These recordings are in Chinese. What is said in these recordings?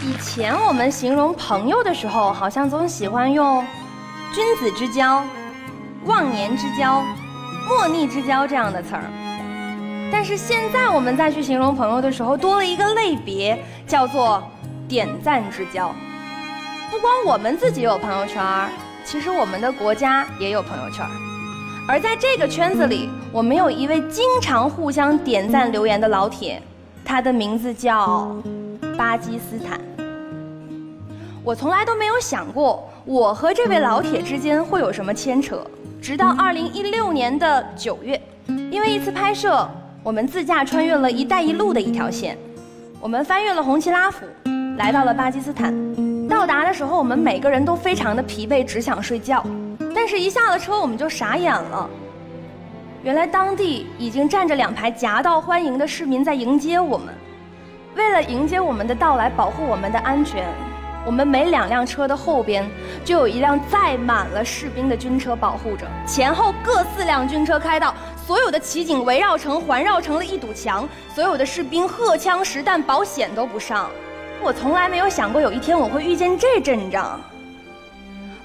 以前我们形容朋友的时候，好像总喜欢用君子之交、忘年之交、莫逆之交这样的词儿。但是现在我们再去形容朋友的时候，多了一个类别，叫做点赞之交。不光我们自己有朋友圈，其实我们的国家也有朋友圈。而在这个圈子里，我们有一位经常互相点赞留言的老铁，他的名字叫巴基斯坦。我从来都没有想过我和这位老铁之间会有什么牵扯，直到2016年的9月，因为一次拍摄，我们自驾穿越了一带一路的一条线，我们翻越了红旗拉甫，来到了巴基斯坦。到达的时候，我们每个人都非常的疲惫，只想睡觉。但是一下了车，我们就傻眼了。原来当地已经站着2排夹道欢迎的市民在迎接我们。为了迎接我们的到来，保护我们的安全，我们每2辆车的后边就有一辆载满了士兵的军车保护着，前后各4辆军车开道，所有的骑警围绕成环绕成了一堵墙，所有的士兵荷枪实弹，保险都不上。我从来没有想过有一天我会遇见这阵仗。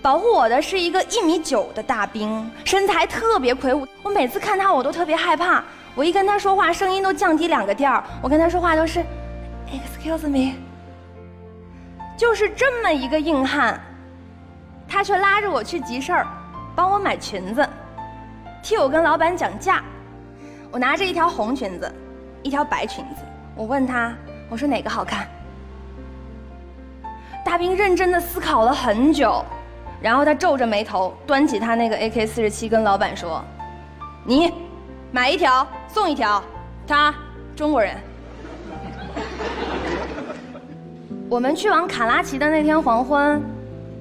保护我的是一个1.9米的大兵，身材特别魁梧。我每次看他，我都特别害怕。我一跟他说话，声音都降低2个调。我跟他说话都是 "Excuse me"， 就是这么一个硬汉，他却拉着我去集市儿，帮我买裙子，替我跟老板讲价。我拿着一条红裙子，一条白裙子，我问他，我说哪个好看？大兵认真地思考了很久，然后他皱着眉头，端起他那个 AK-47跟老板说：“你买1条送1条，他中国人。”我们去往卡拉奇的那天黄昏，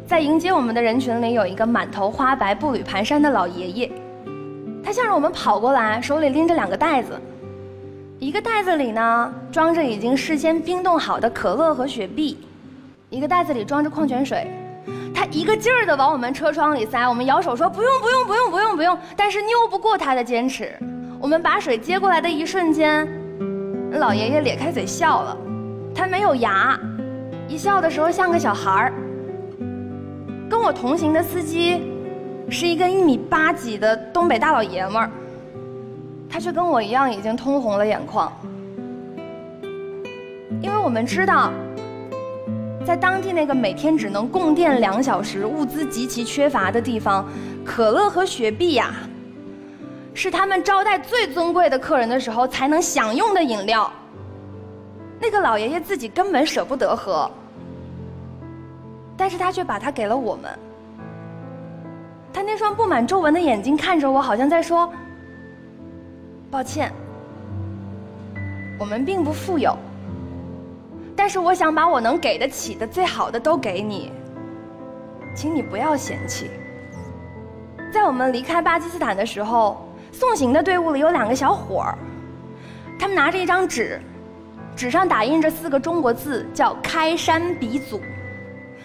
在迎接我们的人群里有一个满头花白、步履蹒跚的老爷爷，他向着我们跑过来，手里拎着2个袋子，一个袋子里呢装着已经事先冰冻好的可乐和雪碧，一个袋子里装着矿泉水。他一个劲儿地往我们车窗里塞，我们摇手说不用不用不用不用不用，但是拗不过他的坚持。我们把水接过来的一瞬间，老爷爷咧开嘴笑了，他没有牙，一笑的时候像个小孩儿。跟我同行的司机是一个1.8米几的东北大老爷们儿，他却跟我一样已经通红了眼眶，因为我们知道在当地那个每天只能供电2小时、物资极其缺乏的地方，可乐和雪碧呀，是他们招待最尊贵的客人的时候才能享用的饮料。那个老爷爷自己根本舍不得喝，但是他却把它给了我们。他那双布满皱纹的眼睛看着我，好像在说：“抱歉，我们并不富有。但是我想把我能给得起的最好的都给你，请你不要嫌弃。”在我们离开巴基斯坦的时候，送行的队伍里有2个小伙儿，他们拿着一张纸，纸上打印着4个中国字，叫开山鼻祖。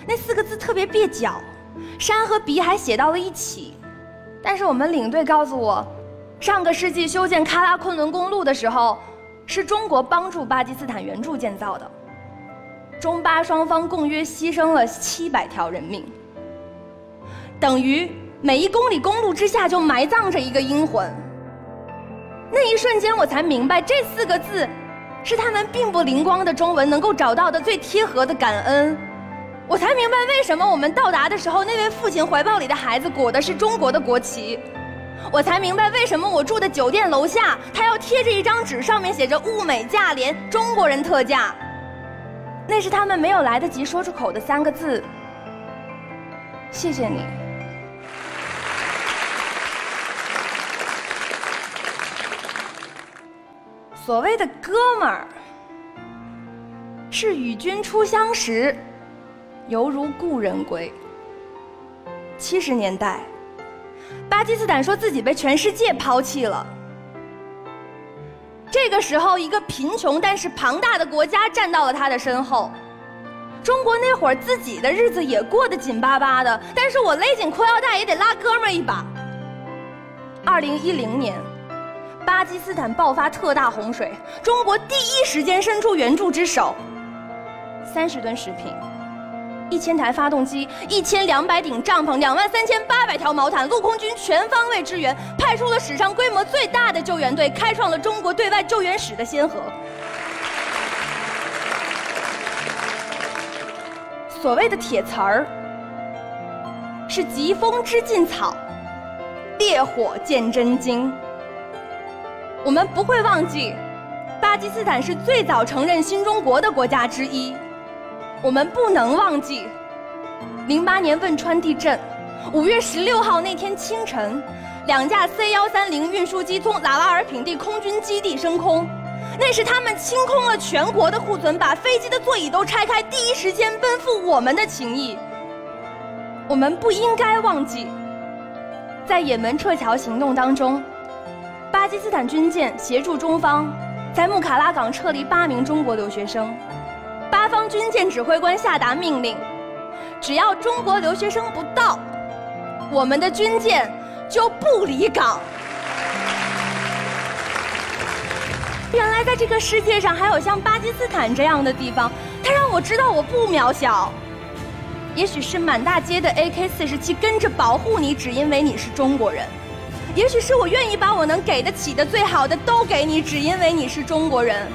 那4个字特别蹩脚，山和鼻还写到了一起。但是我们领队告诉我，上个世纪修建喀拉昆仑公路的时候，是中国帮助巴基斯坦援助建造的。中巴双方共约牺牲了700条人命，等于每1公里公路之下就埋葬着一个英魂。那一瞬间我才明白，这4个字是他们并不灵光的中文能够找到的最贴合的感恩。我才明白为什么我们到达的时候，那位父亲怀抱里的孩子裹的是中国的国旗。我才明白为什么我住的酒店楼下他要贴着一张纸，上面写着物美价廉，中国人特价。那是他们没有来得及说出口的3个字：谢谢你。所谓的哥们儿，是与君初相识，犹如故人归。70年代，巴基斯坦说自己被全世界抛弃了。这个时候，一个贫穷但是庞大的国家站到了他的身后。中国那会儿自己的日子也过得紧巴巴的，但是我勒紧裤腰带也得拉哥们儿一把。2010年，巴基斯坦爆发特大洪水，中国第一时间伸出援助之手。30吨食品，1000台发动机，1200顶帐篷，23800条毛毯，陆空军全方位支援，派出了史上规模最大的救援队，开创了中国对外救援史的先河。所谓的铁词儿，是疾风知劲草，烈火见真经。我们不会忘记，巴基斯坦是最早承认新中国的国家之一。我们不能忘记08年汶川地震，5月16号那天清晨，2架C130运输机从拉瓦尔品地空军基地升空，那是他们清空了全国的库存，把飞机的座椅都拆开，第一时间奔赴我们的情谊。我们不应该忘记，在也门撤侨行动当中，巴基斯坦军舰协助中方在木卡拉港撤离8名中国留学生，巴方军舰指挥官下达命令，只要中国留学生不到，我们的军舰就不离港。原来在这个世界上还有像巴基斯坦这样的地方，它让我知道我不渺小。也许是满大街的 AK-47跟着保护你，只因为你是中国人；也许是我愿意把我能给得起的最好的都给你，只因为你是中国人；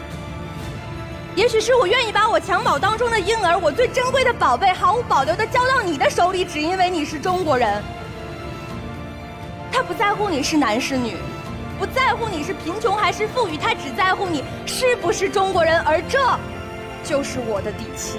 也许是我愿意把我襁褓当中的婴儿，我最珍贵的宝贝，毫无保留地交到你的手里，只因为你是中国人。他不在乎你是男是女，不在乎你是贫穷还是富裕，他只在乎你是不是中国人，而这就是我的底气。